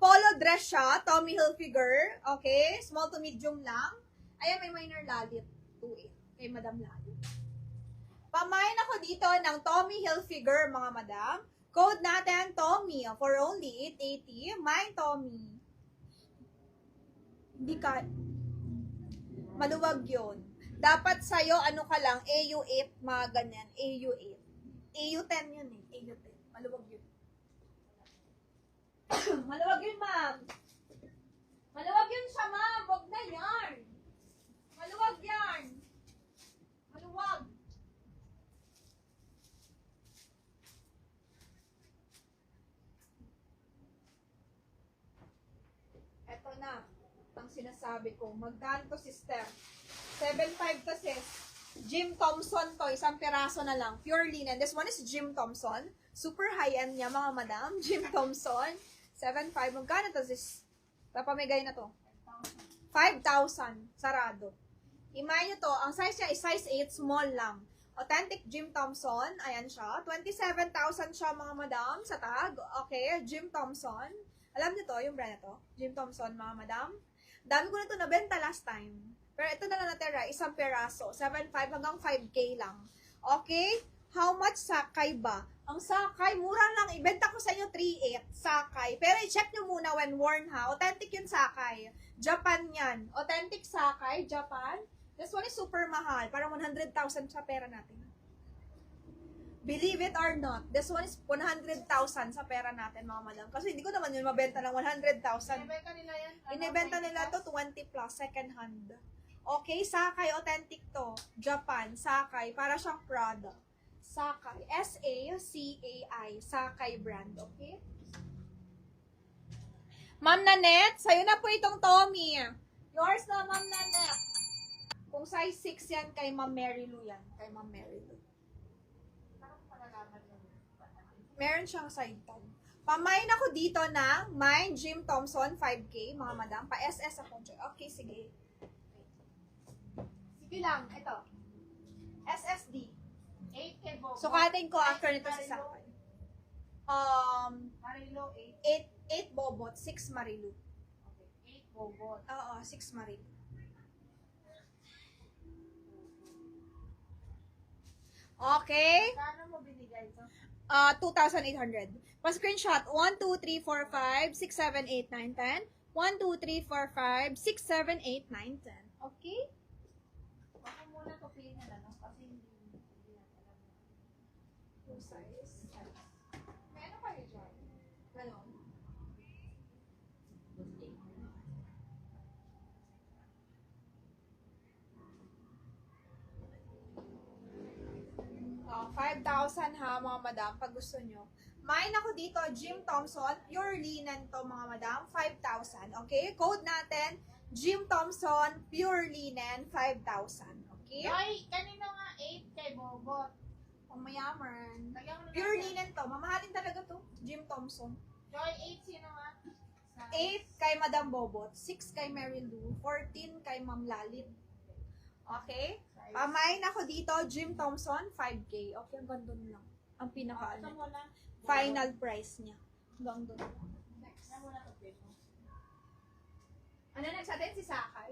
Polo dress siya, Tommy Hilfiger. Okay? Small to medium lang. Ayan, may minor lalit. 2.8. Kay Madam Lalit. Pamain ako dito ng Tommy Hilfiger, mga madam. Code natin, Tommy, for only 880. Mine, Tommy. Hindi ka, maluwag yun. Dapat sa'yo, ano ka lang, AU8, mga ganyan. AU8. AU10 yun eh. AU10. Maluwag yun. Maluwag yun, ma'am. Maluwag yun siya, ma'am. Huwag na yarn. Maluwag yarn. Maluwag. Eto na. Ang sinasabi ko. Magkano to, sister? 7.5 to, sis. Jim Thompson to. Isang peraso na lang. Pure linen. This one is Jim Thompson. Super high-end niya, mga madam. Jim Thompson. 7.5. Magkano to, sis? Papamigay na to. 5,000. Sarado. Imayin nyo to. Ang size niya is size 8. Small lang. Authentic Jim Thompson. Ayan siya. 27,000 siya, mga madam. Sa tag. Okay. Jim Thompson. Alam niyo to, yung brand na to? Jim Thompson, mga madam. Dami ko na to nabenta last time. Pero ito na lang natira. Isang peraso. 7.5 hanggang 5K lang. Okay? How much sakay ba? Ang sakay, mura lang. Ibenta ko sa inyo 3.8 sakay. Pero i-check nyo muna when worn, ha? Authentic yung sakay. Japan yan. Authentic sakay, Japan. This one is super mahal. Parang 100,000 sa pera natin. Believe it or not, this one is 100,000 sa pera natin, mga madam. Kasi hindi ko naman yun mabenta ng 100,000. Inibenta nila yan. Inibenta nila to 20 plus, second hand. Okay, Sakay, authentic to. Japan, Sakay. Para siyang Prada. Sakay. S-A-C-A-I. Sakay brand, okay? Ma'am Nanette, sa'yo na po itong Tommy. Yours na, Ma'am Nanette. Kung size 6 yan, kay Ma'am Mary Lou yan. Kay Ma'am Mary Lou. Meron siyang side tag. Pamain ako dito ng mine Jim Thompson 5K, mga madam. Pa-SS ako. Okay, sige. Sige lang, ito. SSD. 8K bobo. Sukatin ko after nito sa sakay. Marilo, 8 bobot, 6 marilu. Okay, 8 bobo. Oo, 6 marilu. Okay? Kano mo binigay ito? 2,800. Pa-screenshot. 1, 2, 3, 4, 5, 6, 7, 8, 9, 10. 1, 2, 3, 4, 5, 6, 7, 8, 9, 10. Okay? Baka muna to pili na lang, kasi hindi na alam. Yung size. Meron kayo dyan? Ganon. Oh, 5,000 ha, mga madam, pag gusto nyo. Mine ako dito, Jim Thompson, pure linen to, mga madam, 5,000. Okay? Code natin, Jim Thompson, pure linen, 5,000. Okay? Ay, kanino nga 8 kay Bobot. Pang mayaman. Lagyan ko na Pure lang. linen to. Mamahalin talaga to. Jim Thompson. Joy, 8 sino nga? 8 kay Madam Bobot. 6 kay Mary Lou. 14 kay Ma'am Lalit. Okay? Pamain ako dito, Jim Thompson, 5K. Okay, hanggang doon lang. Ang pinaka Ito mo na. final price niya. Hanggang doon lang. Next. Ano mo na to, Bebo? Ano next atin? Si Sakay.